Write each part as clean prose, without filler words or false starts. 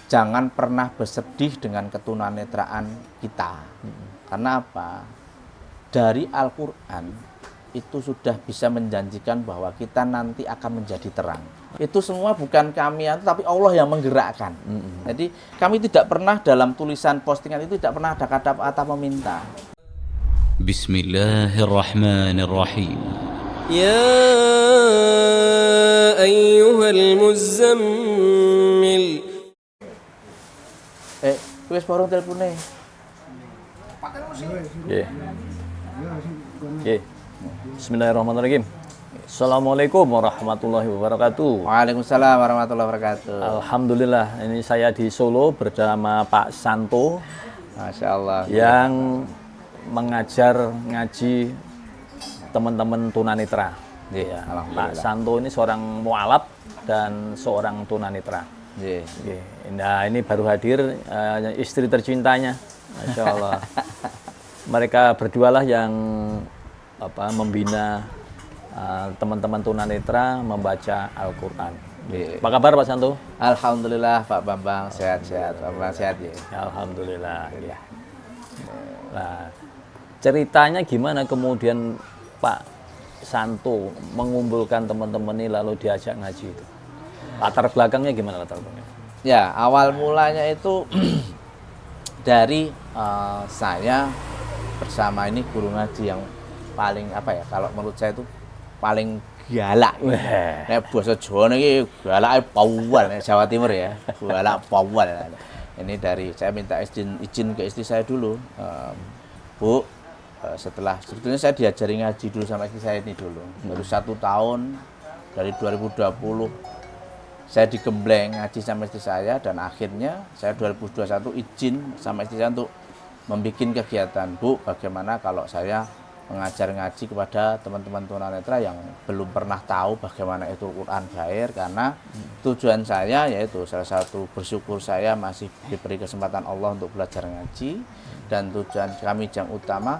jangan pernah bersedih dengan ketunanetraan kita. Karena apa? Dari Al-Quran itu sudah bisa menjanjikan bahwa kita nanti akan menjadi terang. Itu semua bukan kami, tapi Allah yang menggerakkan. Jadi kami tidak pernah dalam tulisan postingan itu tidak pernah ada kata-kata meminta. Bismillahirrahmanirrahim. Ya ayyuhal muzammil. Wis baru telepone. Bismillahirrahmanirrahim. Assalamualaikum warahmatullahi wabarakatuh. Waalaikumsalam warahmatullahi wabarakatuh. Alhamdulillah, ini saya di Solo bersama Pak Santo. Masya Allah. Yang mengajar ngaji teman-teman tunanetra. Ya, Pak Santo ini seorang mualaf dan seorang tunanetra. Nah, ini baru hadir istri tercintanya, Masya Allah. Mereka berdualah yang membina teman-teman tunanetra membaca Al-Quran. Apa kabar Pak Santo? Alhamdulillah Pak Bambang, sehat-sehat. Pak Bambang sehat ya? Alhamdulillah. Ya. Nah, ceritanya gimana kemudian Pak Santo mengumpulkan teman-teman ini lalu diajak ngaji itu? Latar belakangnya gimana latar belakangnya? Ya, awal mulanya itu dari saya bersama ini guru ngaji yang paling kalau menurut saya itu paling galak. Nek basa Jawa niki galake pawal Jawa Timur ya. Galak pawal. Ini dari saya minta izin ke istri saya dulu. Bu, setelah sebetulnya saya diajari ngaji dulu sama istri saya ini dulu. Baru 1 tahun dari 2020 saya digembleng ngaji sama istri saya dan akhirnya saya 2021 izin sama istri saya untuk membuat kegiatan. Bu, bagaimana kalau saya mengajar ngaji kepada teman-teman tunanetra yang belum pernah tahu bagaimana itu Quran Gair, karena tujuan saya yaitu salah satu bersyukur saya masih diberi kesempatan Allah untuk belajar ngaji, dan tujuan kami yang utama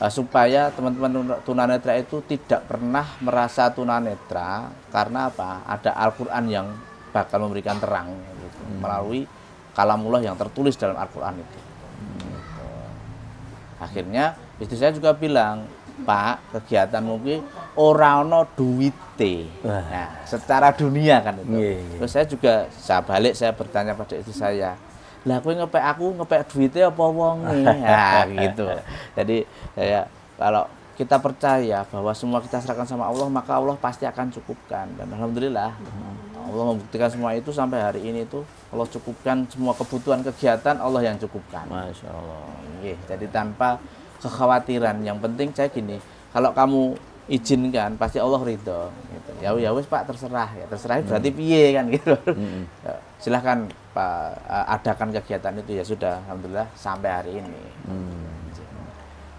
supaya teman-teman tunanetra itu tidak pernah merasa tunanetra, karena apa? Ada Al-Quran yang bakal memberikan terang gitu, melalui kalamullah yang tertulis dalam Al-Quran itu. Akhirnya istri saya juga bilang, Pak, kegiatan mungkin orang no duite. Nah, secara dunia kan itu. Terus saya balik saya bertanya pada istri saya, lah aku ngepek duitnya apa wonge? Nah, gitu. Jadi kalau kita percaya bahwa semua kita serahkan sama Allah, maka Allah pasti akan cukupkan. Dan alhamdulillah Allah membuktikan semua itu sampai hari ini itu Allah cukupkan semua kebutuhan kegiatan, Allah yang cukupkan. Masya Allah. Jadi tanpa kekhawatiran. Yang penting saya gini, kalau kamu izinkan pasti Allah ridho. Gitu. Ya wis Pak, terserah ya. Terserah berarti piye kan gitu. Silahkan Pak adakan kegiatan itu, ya sudah. Alhamdulillah sampai hari ini.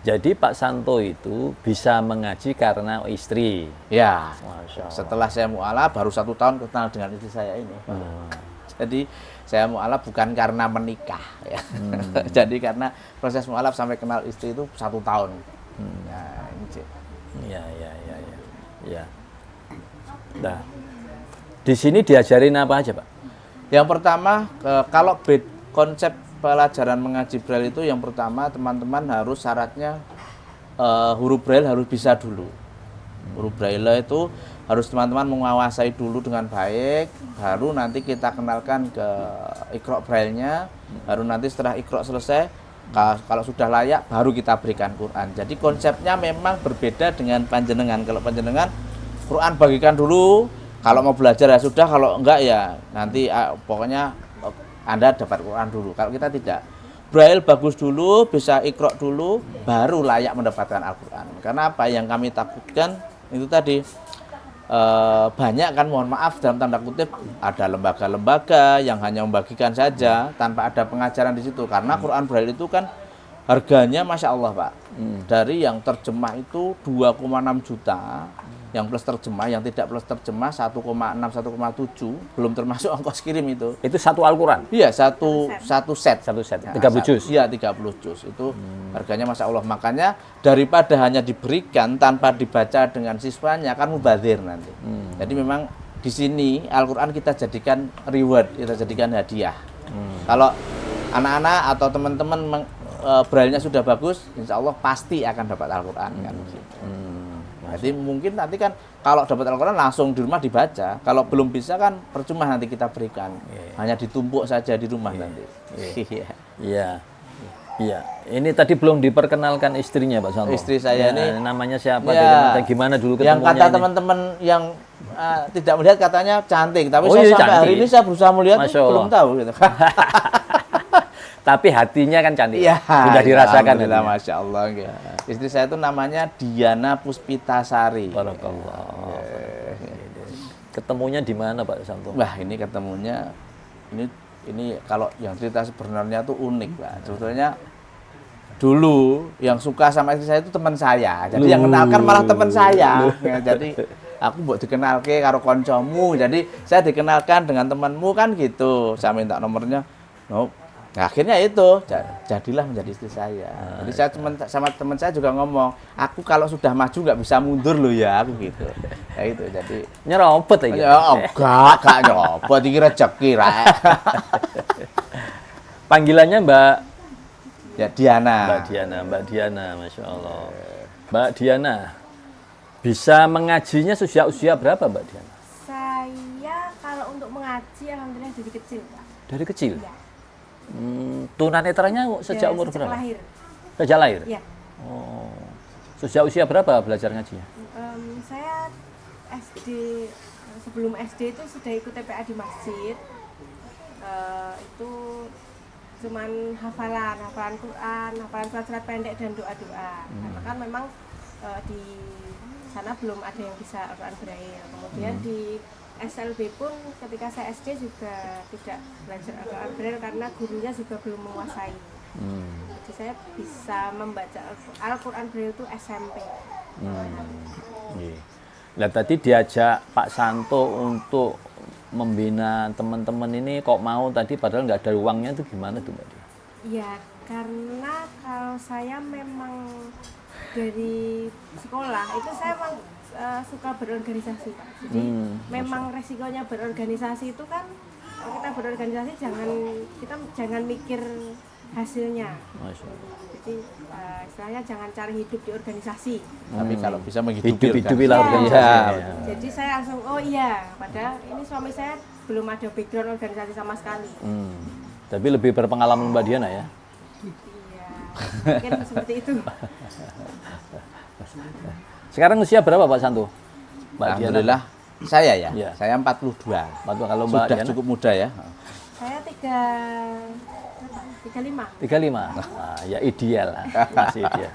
Jadi Pak Santo itu bisa mengaji karena istri. Ya, Masya Allah. Setelah saya mu'alaf baru 1 tahun kenal dengan istri saya ini. Jadi saya mu'alaf bukan karena menikah ya. Jadi karena proses mu'alaf sampai kenal istri itu 1 tahun. Ya. Nah, di sini diajarin apa aja Pak? Yang pertama, kalau konsep pelajaran mengaji Braille itu yang pertama teman-teman harus syaratnya huruf Braille harus bisa dulu. Huruf Braille itu harus teman-teman menguasai dulu dengan baik, baru nanti kita kenalkan ke Iqra Braille-nya, baru nanti setelah Iqra selesai, kalau sudah layak baru kita berikan Quran. Jadi konsepnya memang berbeda dengan panjenengan. Kalau panjenengan Quran bagikan dulu, kalau mau belajar ya sudah, kalau enggak ya nanti pokoknya Anda dapat Quran dulu. Kalau kita tidak, Braille bagus dulu, bisa Iqra dulu, baru layak mendapatkan Al-Quran. Karena apa yang kami takutkan itu tadi, banyak kan, mohon maaf dalam tanda kutip, ada lembaga-lembaga yang hanya membagikan saja tanpa ada pengajaran di situ. Karena Quran Braille itu kan harganya Masya Allah Pak, dari yang terjemah itu 2,6 juta, yang plus terjemah, yang tidak plus terjemah 1,6, 1,7, belum termasuk ongkos kirim itu. Itu satu Al-Quran? Iya, satu set. Satu set, Nah, 30 juz? Iya, 30 juz. Itu harganya Masya Allah. Makanya daripada hanya diberikan tanpa dibaca dengan siswanya, kan mubazir nanti. Jadi memang di sini Al-Quran kita jadikan reward, kita jadikan hadiah. Kalau anak-anak atau teman-teman braille-nya sudah bagus, insya Allah pasti akan dapat Al-Quran kan gitu. Jadi mungkin nanti kan kalau dapat Al-Quran langsung di rumah dibaca. Kalau belum bisa kan percuma nanti kita berikan. Hanya ditumpuk saja di rumah nanti. Iya. Iya. Ini tadi belum diperkenalkan istrinya Pak Santo. Istri saya ini namanya siapa? ya, Gimana dulu yang ketemunya? kata teman-teman yang tidak melihat katanya cantik. Tapi Oh, saya iya, sampai hari cantik. ini saya berusaha melihat Masya Allah. belum tahu gitu. Tapi hatinya kan cantik. Iya, Sudah dirasakan. alhamdulillah, hatinya. Masya Allah. Istri saya itu namanya Diana Puspitasari. Barakallah. Ketemunya di mana Pak Santo? Wah, ini ketemunya ini kalau yang cerita sebenarnya tuh unik, Pak. Sebetulnya dulu yang suka sama istri saya itu teman saya. Jadi yang kenalkan malah teman saya. Ya, jadi aku buat dikenalke karo koncomu. Jadi saya dikenalkan dengan temanmu kan gitu. Saya minta nomornya. No. Nah, akhirnya itu jadilah menjadi istri saya. Jadi saya sama teman saya juga ngomong, aku kalau sudah maju nggak bisa mundur loh ya, aku gitu. Ya itu jadi Nyerobot aja. ya enggak nyopot iki rezeki rek. Panggilannya Mbak Ya Diana. Mbak Diana, Masya Allah. Mbak Diana, bisa mengajinya sejak usia berapa Mbak Diana? Saya kalau untuk mengaji alhamdulillah dari kecil, Pak. Dari kecil? Ya. Tunanetranya sejak umur Sejak berapa? lahir. Sejak lahir? Ya. Oh. Sejak usia berapa belajar ngajinya? Saya SD, sebelum SD itu sudah ikut TPA di masjid. Itu cuman hafalan Quran, hafalan surat-surat pendek dan doa-doa. Karena kan memang di sana belum ada yang bisa Al-Quran Braille. Kemudian di SLB pun ketika saya SD juga tidak belajar Al-Quran Braille karena gurunya juga belum menguasai. Jadi saya bisa membaca Al-Quran Braille itu SMP. Nah tadi diajak Pak Santo untuk membina teman-teman ini kok mau tadi padahal nggak ada uangnya itu gimana tuh Mbak Dia? Ya karena kalau saya memang dari sekolah itu saya memang suka berorganisasi Pak. Jadi memang resikonya berorganisasi itu kan kalau kita berorganisasi kita jangan mikir hasilnya. Masya Allah. Jadi istilahnya jangan cari hidup di organisasi. Tapi kalau bisa menghidupi Hidup-hidupilah Ya. organisasi. Ya. Jadi saya langsung oh iya, padahal ini suami saya belum ada background organisasi sama sekali. Tapi lebih berpengalaman Mbak Diana ya? Iya, mungkin seperti itu. Sekarang usia berapa Pak Santo? Mbak Diana? Alhamdulillah saya ya. Iya. Saya 42. Kalau Mbak Sudah Diana? cukup muda ya. Saya 35. 35. Nah, ya ideal lah. Masih ideal.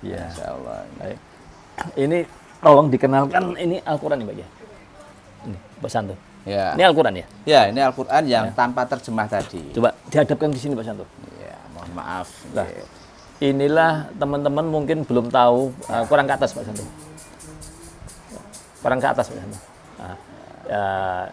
Iya. Insya Allah. Baik. Ini tolong dikenalkan ini Al-Quran nih Mbak ya. Ini Pak Santo. Ya. Ini Al-Quran ya? Ya, ini Al-Quran yang tanpa terjemah tadi. Coba dihadapkan ke sini Pak Santo. Ya, mohon maaf. Nah, Ya. inilah teman-teman mungkin belum tahu, kurang ke atas Pak Santo. Kurang ke atas Pak Santo. Nah,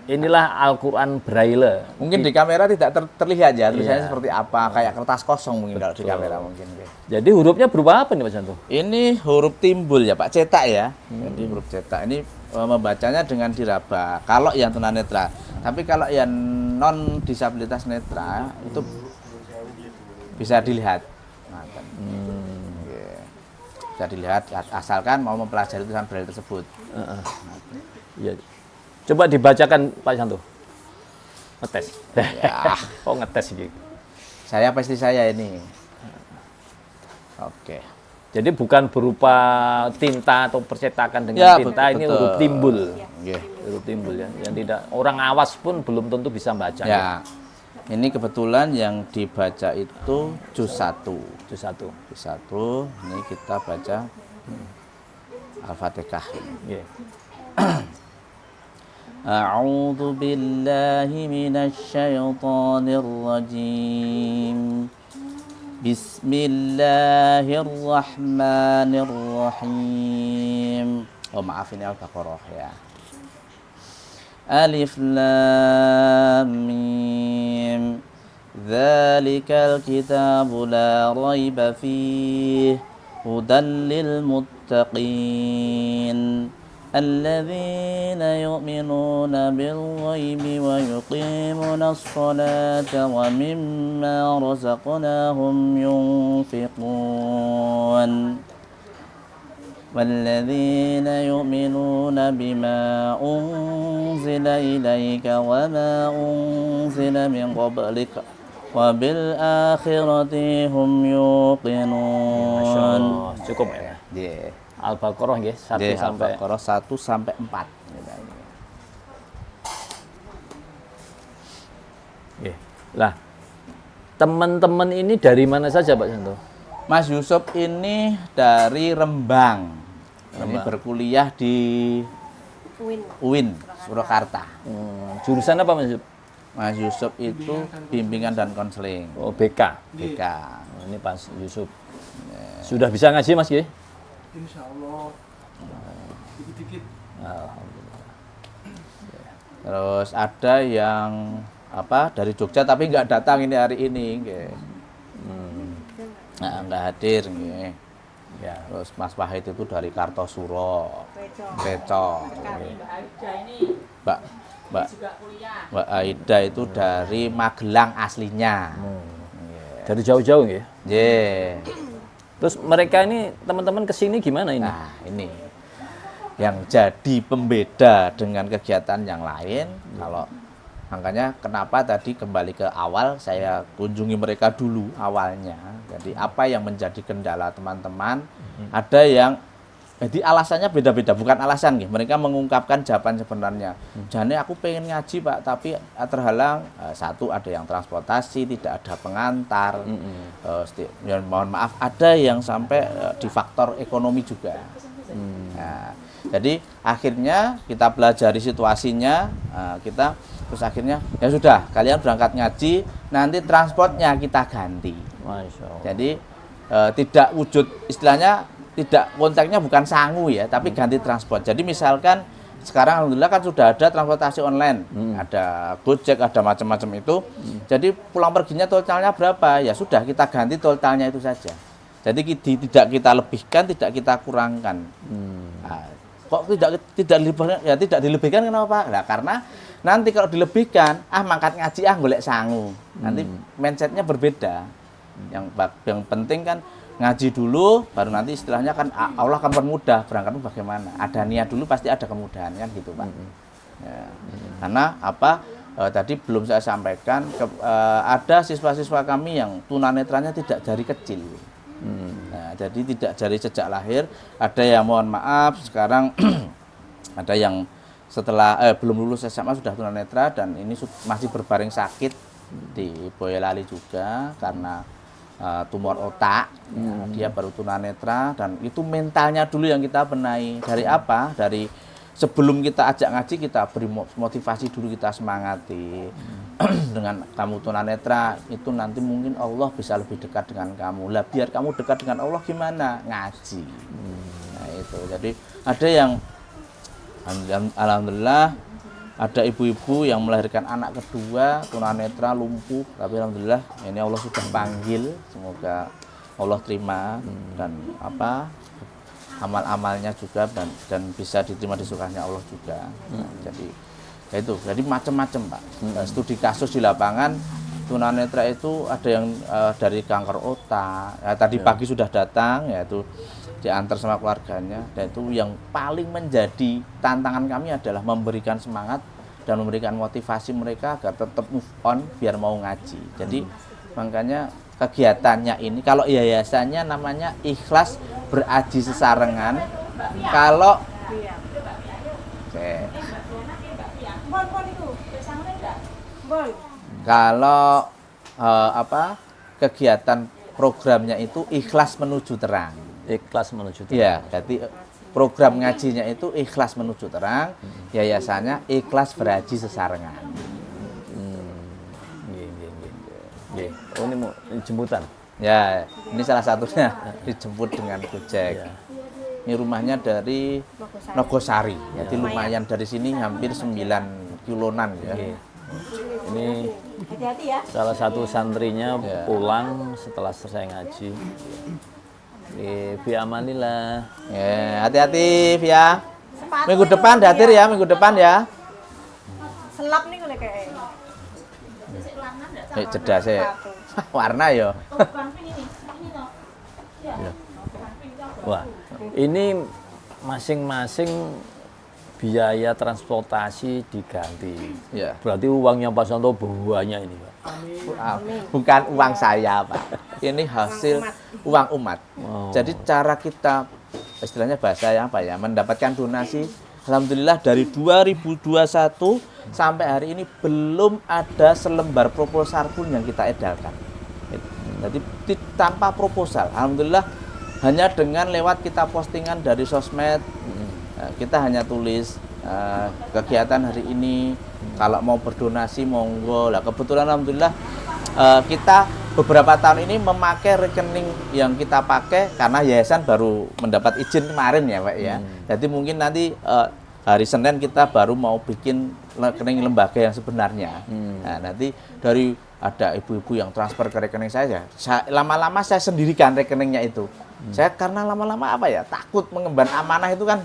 inilah Al-Quran Braille. Mungkin di kamera tidak terlihat ya tulisannya Iya. seperti apa, kayak kertas kosong mungkin kalau di kamera mungkin. Jadi hurufnya berupa apa nih Pak Santo? Ini huruf timbul ya Pak, cetak ya. Jadi huruf cetak ini membacanya dengan diraba. Kalau yang tunanetra, tapi kalau yang non disabilitas netra itu bisa dilihat. Nah, kan. Oke. Bisa dilihat asalkan mau mempelajari tulisan braille tersebut. Iya. Coba dibacakan Pak Santo. Ngetes. Ya. Oh ngetes gitu. Saya pasti saya ini. Oke. Jadi bukan berupa tinta atau percetakan dengan Ya, tinta, ini betul. huruf timbul. Nggih. Huruf timbul ya. Yang tidak orang awas pun belum tentu bisa baca. Ya. Ini kebetulan yang dibaca itu juz 1. Itu satu. Juz 1 ini kita baca Al-Fatihah. Iya. A'udzu billahi minasy syaithanir rajim. Bismillahirrahmanirrahim. Oh maaf ini Al-Baqarah ya. Alif Lam Mim. Dzalikal kitabu la raiba fihi hudan lil muttaqin. الذين يؤمنون بالغيب ويقيمون الصلاة ومما رزقناهم ينفقون والذين يؤمنون بما أنزل إليك وما أنزل من قبلك وبالآخرة هم يوقنون. Masya Allah. Cukup ya. Yeah. Al-Baqarah nggih 1 sampai Al-Baqarah 1 sampai 4. Nggih. Lah, teman-teman ini dari mana saja Pak Santo? Mas Yusuf ini dari Rembang. Ini berkuliah di UIN Surakarta. Jurusan apa Mas Yusuf? Mas Yusuf itu bimbingan dan konseling. Oh, BK. BK. Oh, ini Pak Yusuf. Sudah bisa ngaji Mas nggih? Insya Allah dikit-dikit. Alhamdulillah. Terus ada yang dari Jogja tapi nggak datang ini hari ini, nggih. Nah, nggak hadir, nggih. Ya. Terus Mas Wahid itu dari Kartosuro, Reco. Mbak Aida itu dari Magelang aslinya. Dari jauh-jauh nggih? Yeah. Terus mereka ini teman-teman kesini gimana ini? Nah, ini yang jadi pembeda dengan kegiatan yang lain. Kalau makanya kenapa tadi kembali ke awal saya kunjungi mereka dulu awalnya. Jadi apa yang menjadi kendala teman-teman? Ada yang jadi alasannya beda-beda, bukan alasan nih. Mereka mengungkapkan jawaban sebenarnya. Jadi aku pengen ngaji Pak, tapi terhalang satu ada yang transportasi, tidak ada pengantar. Ya, mohon maaf, ada yang sampai di faktor ekonomi juga. Nah, jadi akhirnya kita pelajari situasinya, terus akhirnya ya sudah kalian berangkat ngaji, nanti transportnya kita ganti. Masya Allah. Jadi tidak wujud istilahnya. Tidak, konteksnya bukan sangu ya, tapi ganti transport. Jadi misalkan sekarang alhamdulillah kan sudah ada transportasi online, ada Gojek, ada macam-macam itu. Jadi pulang perginya totalnya berapa? Ya sudah kita ganti totalnya itu saja. Jadi tidak kita lebihkan, tidak kita kurangkan. Nah, kok tidak dilebihkan kenapa? Nah, karena nanti kalau dilebihkan, mangkat ngaji golek sangu. Nanti mindsetnya berbeda. Yang penting kan ngaji dulu, baru nanti istilahnya kan Allah akan permudah berangkatmu bagaimana. Ada niat dulu pasti ada kemudahan kan gitu Pak. Ya. Karena tadi belum saya sampaikan ada siswa-siswa kami yang tunanetranya tidak dari kecil. Nah, jadi tidak dari sejak lahir. Ada yang mohon maaf sekarang ada yang setelah belum lulus SMA sudah tunanetra dan ini masih berbaring sakit di Boyolali juga karena tumor otak. Dia baru tunanetra dan itu mentalnya dulu yang kita benahi. Dari apa? Dari sebelum kita ajak ngaji kita beri motivasi dulu, kita semangati. Dengan kamu tunanetra itu nanti mungkin Allah bisa lebih dekat dengan kamu. Lah biar kamu dekat dengan Allah gimana? Ngaji. Nah itu. Jadi ada yang alhamdulillah ada ibu-ibu yang melahirkan anak kedua tunanetra lumpuh, tapi alhamdulillah ini Allah sudah panggil, semoga Allah terima dan amal-amalnya juga dan bisa diterima di surganya Allah juga. Jadi ya itu, jadi macam-macam Pak. Studi kasus di lapangan tunanetra itu ada yang dari kanker otak. Tadi pagi sudah datang, yaitu diantar sama keluarganya, dan itu yang paling menjadi tantangan kami adalah memberikan semangat dan memberikan motivasi mereka agar tetap move on biar mau ngaji. Jadi makanya kegiatannya ini kalau yayasannya namanya Ikhlas Beraji Sesarengan. Kalau kalau kegiatan programnya itu Ikhlas Menuju Terang. Ikhlas Menuju Terang. Iya, jadi program ngajinya itu Ikhlas Menuju Terang, yayasannya Ikhlas Beraji Sesarengan. Oh ini mau jemputan? Ya, ini salah satunya dijemput dengan Gojek. Ini rumahnya dari Nogosari, jadi lumayan dari sini hampir 9 kilonan ya. Ini salah satu santrinya pulang setelah selesai ngaji. Fi amanillah. Ya, hati-hati Via. sepatu. Minggu itu depan Datir ya, minggu depan ya. Selap nih kalau kayak. Cerdas ya. Warna ya. Wah, ini masing-masing biaya transportasi diganti. Ya. Berarti uangnya Pak Santo banyak ini, Pak. Bukan uang saya, Pak. Ini hasil uang umat. Oh. Jadi cara kita, istilahnya bahasa yang apa ya, mendapatkan donasi, alhamdulillah dari 2021 sampai hari ini belum ada selembar proposal pun yang kita edarkan. Jadi tanpa proposal, alhamdulillah hanya dengan lewat kita postingan dari sosmed, kita hanya tulis kegiatan hari ini, kalau mau berdonasi monggo. Lah kebetulan alhamdulillah kita beberapa tahun ini memakai rekening yang kita pakai karena yayasan baru mendapat izin kemarin ya Pak ya. Jadi mungkin nanti hari Senin kita baru mau bikin rekening lembaga yang sebenarnya. Nah, nanti dari ada ibu-ibu yang transfer ke rekening saya lama-lama saya sendirikan rekeningnya itu. Saya karena lama-lama apa ya, takut mengemban amanah itu kan,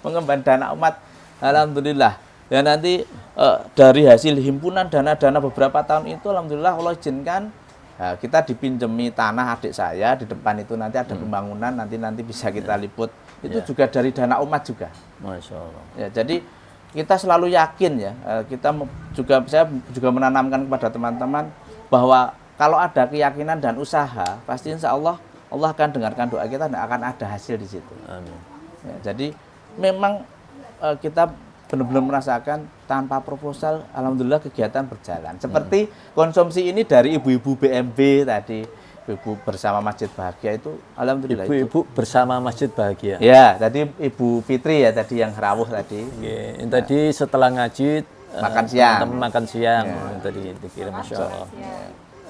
mengemban dana umat. Alhamdulillah. Ya nanti dari hasil himpunan dana-dana beberapa tahun itu alhamdulillah Allah izinkan kita dipinjemi tanah adik saya di depan itu, nanti ada pembangunan, nanti bisa kita liput. Itu juga dari dana umat juga. Masya Allah. Ya, jadi kita selalu yakin ya, saya juga menanamkan kepada teman-teman bahwa kalau ada keyakinan dan usaha, pasti insya Allah akan dengarkan doa kita dan akan ada hasil di situ. Amin. Ya, jadi memang kita benar-benar merasakan tanpa proposal, alhamdulillah kegiatan berjalan. Seperti konsumsi ini dari ibu-ibu BMB tadi, ibu bersama Masjid Bahagia itu, alhamdulillah. Ibu-ibu bersama Masjid Bahagia. Ya, tadi Ibu Fitri ya tadi yang rawuh tadi. Oke, tadi setelah ngaji Makan siang. teman makan siang. Ya. Tadi dikirim Masya Allah.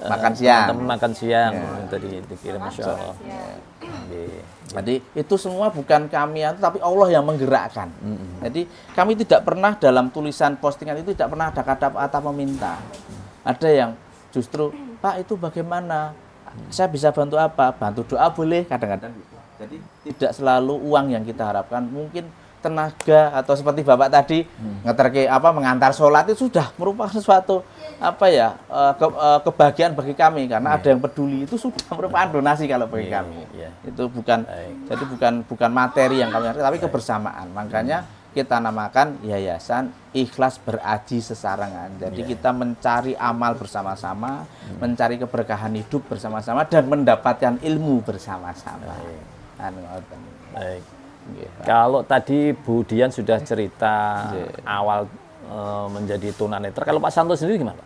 Makan siang. Teman makan siang. Ya. Tadi dikirim Masya Allah. Oke. Jadi itu semua bukan kami, tapi Allah yang menggerakkan. Jadi kami tidak pernah dalam tulisan postingan itu tidak pernah ada kata meminta. Ada yang justru, Pak itu bagaimana? Saya bisa bantu apa? Bantu doa boleh kadang-kadang. Jadi tidak selalu uang yang kita harapkan, mungkin tenaga atau seperti Bapak tadi ngeterke mengantar sholat itu sudah merupakan sesuatu kebahagiaan bagi kami karena ada yang peduli, itu sudah merupakan donasi kalau bagi kami. Itu bukan jadi bukan materi yang kami harapkan, tapi kebersamaan. Makanya kita namakan yayasan Ikhlas Beraji Sesarengan. Jadi kita mencari amal bersama-sama, mencari keberkahan hidup bersama-sama dan mendapatkan ilmu bersama-sama. Baik. Kalau tadi Bu Dian sudah cerita awal menjadi tunanetra, kalau Pak Santo sendiri gimana?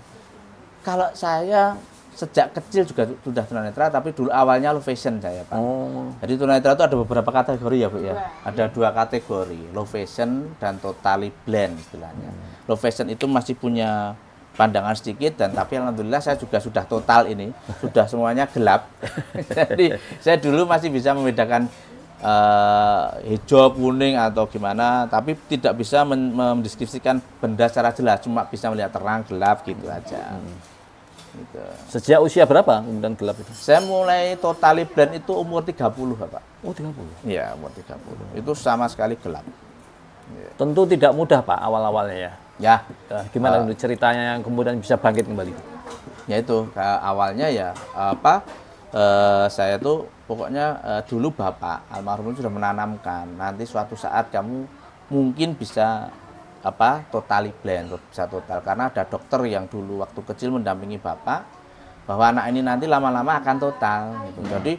Kalau saya sejak kecil juga sudah tunanetra, tapi dulu awalnya low fashion saya Pak. Jadi tunanetra itu ada beberapa kategori ya Bu ya. Ada 2 kategori, low fashion dan totally blind istilahnya. Low fashion itu masih punya pandangan sedikit tapi alhamdulillah saya juga sudah total ini, sudah semuanya gelap. Jadi saya dulu masih bisa membedakan hijau, kuning atau gimana, tapi tidak bisa mendeskripsikan benda secara jelas, cuma bisa melihat terang, gelap gitu aja. Gitu. Sejak usia berapa kemudian gelap itu? Saya mulai totally blind itu umur 30 Bapak. Oh 30? Iya umur 30, itu sama sekali gelap. Tentu tidak mudah Pak awal-awalnya ya. Ya. Gimana untuk ceritanya yang kemudian bisa bangkit kembali? Ya itu awalnya ya saya tuh pokoknya dulu Bapak almarhum sudah menanamkan nanti suatu saat kamu mungkin bisa totally blind, bisa total, karena ada dokter yang dulu waktu kecil mendampingi Bapak bahwa anak ini nanti lama-lama akan total gitu. Jadi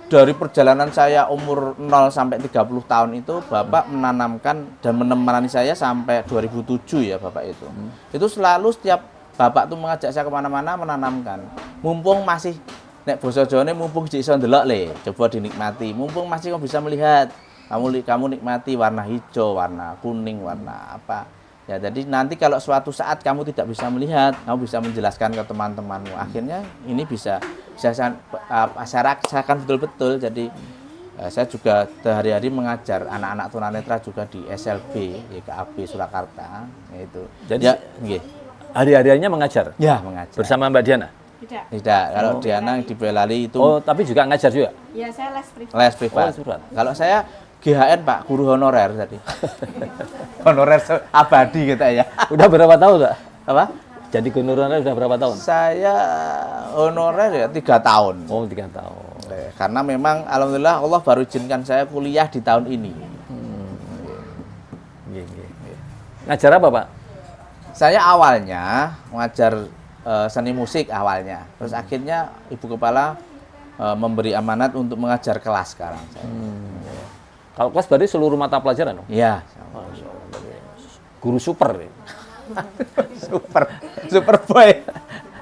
dari perjalanan saya umur 0 sampai 30 tahun itu Bapak menanamkan dan menemani saya sampai 2007 ya Bapak itu. Itu selalu setiap Bapak tuh mengajak saya kemana-mana menanamkan. Mumpung masih nek basa Jawane mumpung iso ndelok le, coba dinikmati. Mumpung masih kamu bisa melihat, kamu nikmati warna hijau, warna kuning, warna apa. Ya, jadi nanti kalau suatu saat kamu tidak bisa melihat, kamu bisa menjelaskan ke teman-temanmu. Akhirnya ini bisa saya rasakan betul-betul. Jadi saya juga sehari-hari mengajar anak-anak tunanetra juga di SLB YKAB Surakarta, yaitu. Jadi ya, hari-harinya mengajar? Ya, mengajar. Bersama Mbak Diana? Tidak, kalau Diana di Boyolali itu. Oh, tapi juga ngajar juga? Iya, saya les privat. Les privat. Oh, privat. Kalau saya GHN Pak, guru honorer tadi. Honorer abadi kita ya. Udah berapa tahun, Pak? Apa? Jadi guru honorer udah berapa tahun? Saya honorer ya 3 tahun. Oh, 3 tahun. Karena memang alhamdulillah Allah baru izinkan saya kuliah di tahun ini. Ngajar apa, Pak? Saya awalnya ngajar seni musik awalnya. Terus akhirnya Ibu Kepala memberi amanat untuk mengajar kelas sekarang. Kalau kelas berarti seluruh mata pelajaran dong? Iya. Guru super. Ya? Super boy.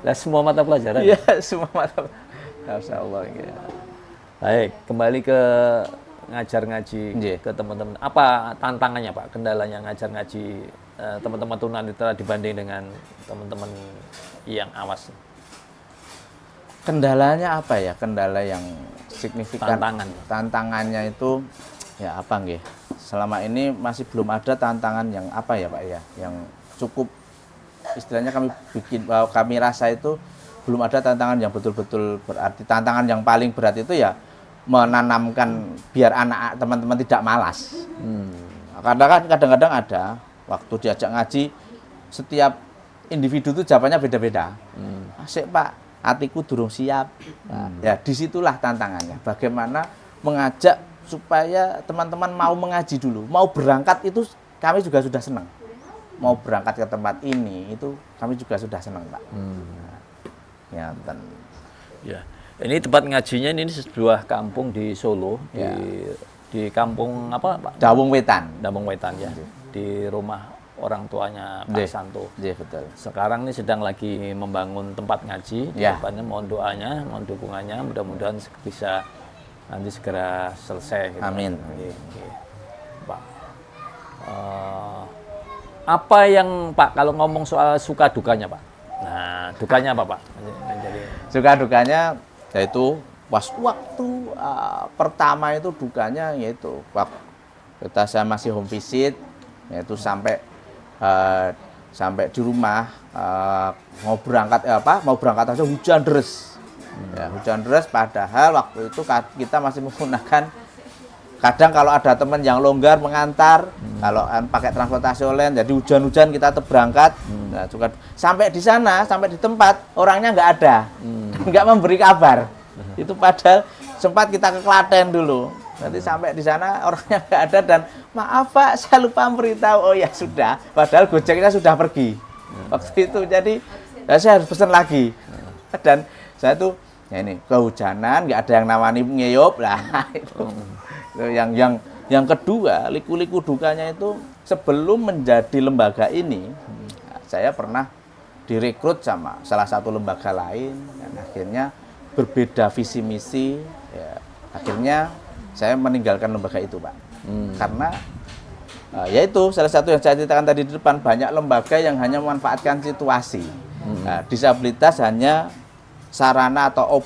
Lah semua mata pelajaran. Iya, semua mata. Masya Allah. Ya. Baik, kembali ke ngajar ngaji Nggih. ke teman-teman. Apa tantangannya, Pak? Kendalanya ngajar ngaji teman-teman tunanetra dibanding dengan teman-teman yang awas? Kendalanya apa ya? Kendala yang signifikan. Tantangannya itu ya apa nggih? Selama ini masih belum ada tantangan yang apa ya Pak ya? Yang cukup istilahnya kami rasa itu belum ada tantangan yang betul-betul berarti. Tantangan yang paling berat itu ya menanamkan biar anak teman-teman tidak malas. Kadang-kadang ada waktu diajak ngaji setiap individu itu jawabannya beda-beda. Asik Pak, hatiku durung siap. Nah, ya disitulah tantangannya. Bagaimana mengajak supaya teman-teman mau mengaji dulu, mau berangkat itu kami juga sudah senang. Mau berangkat ke tempat ini itu kami juga sudah senang Pak. Ya, ya. Ini tempat ngajinya ini sebuah kampung di Solo, ya. di kampung apa Pak? Dawung Wetan. Dawung Wetan ya. Di rumah orang tuanya Pak Santo. Iya betul. Sekarang ini sedang lagi membangun tempat ngaji. Ya. Depannya mohon doanya, mohon dukungannya. Mudah-mudahan bisa nanti segera selesai. Gitu. Amin. Pak, apa yang Pak kalau ngomong soal suka dukanya Pak? Nah, dukanya apa Pak? Suka dukanya yaitu waktu pertama itu dukanya yaitu waktu saya masih home visit yaitu sampai di rumah mau berangkat aja hujan deras. Ya, hujan deras padahal waktu itu kita masih menggunakan kadang kalau ada teman yang longgar mengantar kalau pakai transportasi online jadi hujan-hujan kita tetap berangkat. Nah, juga sampai di sana sampai di tempat orangnya nggak ada. Nggak memberi kabar. Itu padahal sempat kita ke Klaten dulu. Nanti sampai di sana orangnya nggak ada dan maaf Pak saya lupa memberitahu. Oh ya sudah, padahal Gojeknya sudah pergi waktu itu. Jadi ya saya harus pesan lagi dan saya tuh ya ini kehujanan nggak ada yang namanya ngeyop lah itu. Yang kedua liku-liku dukanya itu sebelum menjadi lembaga ini saya pernah direkrut sama salah satu lembaga lain dan akhirnya berbeda visi misi ya, akhirnya saya meninggalkan lembaga itu Pak karena yaitu salah satu yang saya ceritakan tadi di depan banyak lembaga yang hanya memanfaatkan situasi disabilitas hanya sarana atau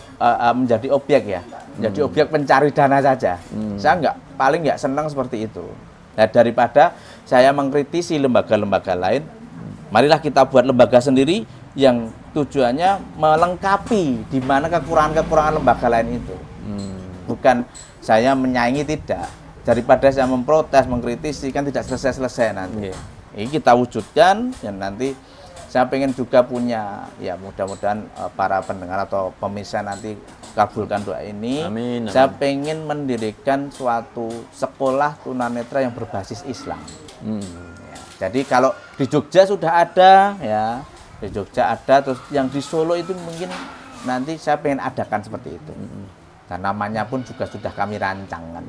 menjadi objek ya menjadi objek pencari dana saja saya paling nggak senang seperti itu. Nah, daripada saya mengkritisi lembaga-lembaga lain marilah kita buat lembaga sendiri yang tujuannya melengkapi di mana kekurangan-kekurangan lembaga lain itu. Bukan saya menyaingi tidak. Daripada saya memprotes, mengkritisi kan tidak selesai-selesai nanti. Ini kita wujudkan dan nanti saya pengen juga punya ya mudah-mudahan para pendengar atau pemirsa nanti kabulkan doa ini. Amin. Saya pengen mendirikan suatu sekolah tunanetra yang berbasis Islam. Jadi kalau di Jogja sudah ada ya, di Jogja ada, terus yang di Solo itu mungkin nanti saya pengen adakan seperti itu. Dan namanya pun juga sudah kami rancang kan.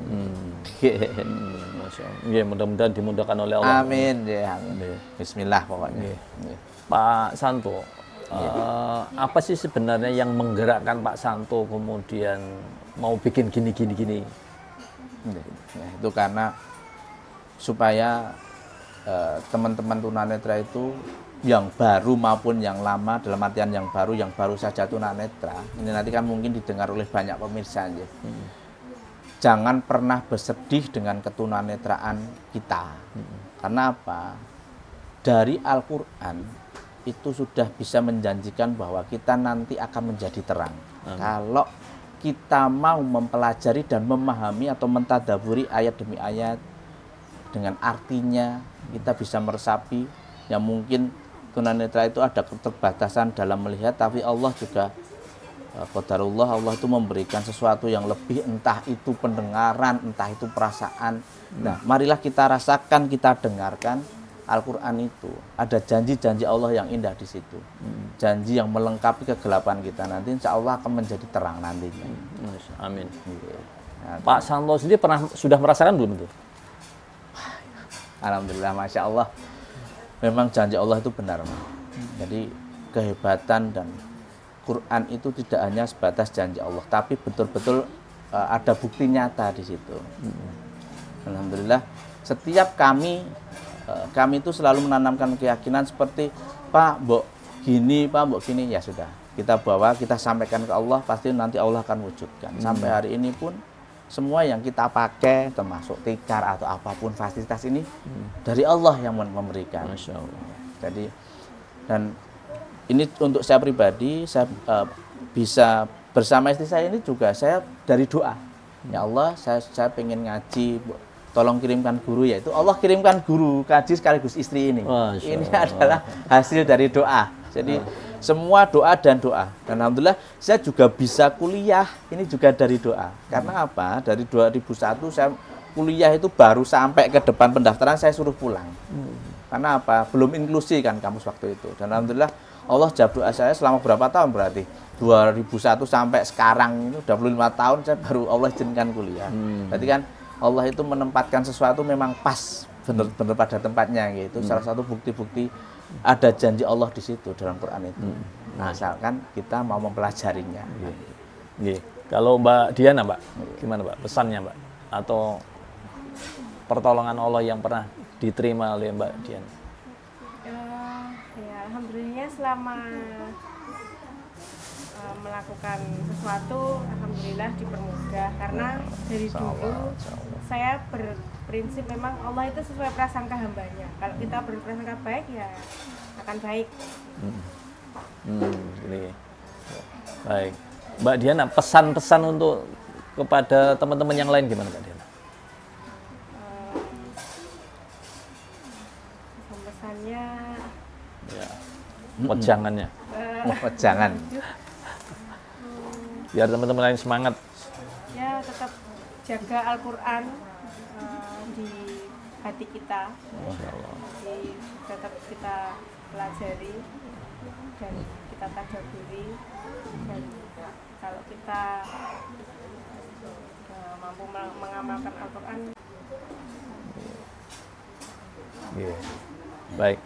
Ya, mudah-mudahan dimudahkan oleh Allah. Amin ya, amin. Bismillah pokoknya. Pak Santo, apa sih sebenarnya yang menggerakkan Pak Santo kemudian mau bikin gini? Ya, itu karena supaya teman-teman tunanetra itu yang baru maupun yang lama dalam artian yang baru saja tunanetra ini nanti kan mungkin didengar oleh banyak pemirsa ya. Jangan pernah bersedih dengan ketunanetraan kita karena apa? Dari Al-Quran itu sudah bisa menjanjikan bahwa kita nanti akan menjadi terang kalau kita mau mempelajari dan memahami atau mentadaburi ayat demi ayat dengan artinya, kita bisa meresapi. Yang mungkin tunanetra itu ada keterbatasan dalam melihat, tapi Allah juga qadarullah, Allah itu memberikan sesuatu yang lebih, entah itu pendengaran, entah itu perasaan. Nah, marilah kita rasakan, kita dengarkan Al-Quran itu. Ada janji-janji Allah yang indah di situ. Janji yang melengkapi kegelapan kita nanti, insya Allah akan menjadi terang nantinya. Amin. Nah, Pak Santo sendiri sudah merasakan belum itu? Alhamdulillah, Masya Allah. Memang janji Allah itu benar. Jadi kehebatan dan Quran itu tidak hanya sebatas janji Allah, tapi betul-betul ada bukti nyata di situ. Alhamdulillah, setiap kami itu selalu menanamkan keyakinan seperti Pak, Mbok gini, Pak, Mbok gini, ya sudah. Kita bawa, kita sampaikan ke Allah, pasti nanti Allah akan wujudkan. Sampai hari ini pun semua yang kita pakai, termasuk tikar atau apapun fasilitas ini dari Allah yang memberikan. Masya Allah. Jadi, dan ini untuk saya pribadi, saya bisa bersama istri saya ini juga saya dari doa. Ya Allah, saya pengen ngaji, tolong kirimkan guru, yaitu Allah kirimkan guru kaji sekaligus istri ini. Ini adalah hasil dari doa. Jadi semua doa dan doa. Dan alhamdulillah saya juga bisa kuliah, ini juga dari doa. Karena apa? Dari 2001 saya kuliah itu baru sampai ke depan pendaftaran saya suruh pulang. Karena apa? Belum inklusi kan kampus waktu itu. Dan alhamdulillah Allah jawab doa saya selama berapa tahun berarti? 2001 sampai sekarang ini udah 25 tahun saya baru Allah izinkan kuliah. Berarti kan Allah itu menempatkan sesuatu memang pas, benar-benar pada tempatnya gitu. Salah satu bukti-bukti ada janji Allah di situ dalam Quran itu. Nah, asalkan kita mau mempelajarinya. Kalau Mbak Diana, Mbak, gimana Mbak pesannya, Mbak? Atau pertolongan Allah yang pernah diterima oleh Mbak Diana? Ya, alhamdulillah selama melakukan sesuatu, alhamdulillah dipermudah. Karena dari dulu saya berprinsip memang Allah itu sesuai prasangka hambanya. Kalau kita berprasangka baik, ya akan baik. Ini. Baik. Mbak Diana, pesan-pesan untuk kepada teman-teman yang lain gimana Mbak Diana? Pesannya, Ya. Wejangannya. Jangan. Biar teman-teman lain semangat. ya tetap jaga Al-Quran di hati kita. Tetap kita pelajari dan kita tadabburi, dan kalau kita mampu mengamalkan Al-Quran. Baik.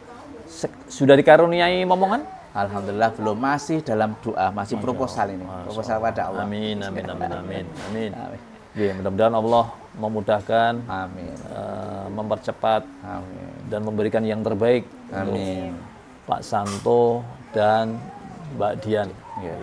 Sudah dikaruniai momongan? Alhamdulillah belum, masih dalam doa, masih proposal ini. Proposal pada Allah. Amin. Mudah-mudahan Allah memudahkan, Amin. mempercepat, Amin. dan memberikan yang terbaik Amin. untuk Pak Santo dan Mbak Dian. Ya.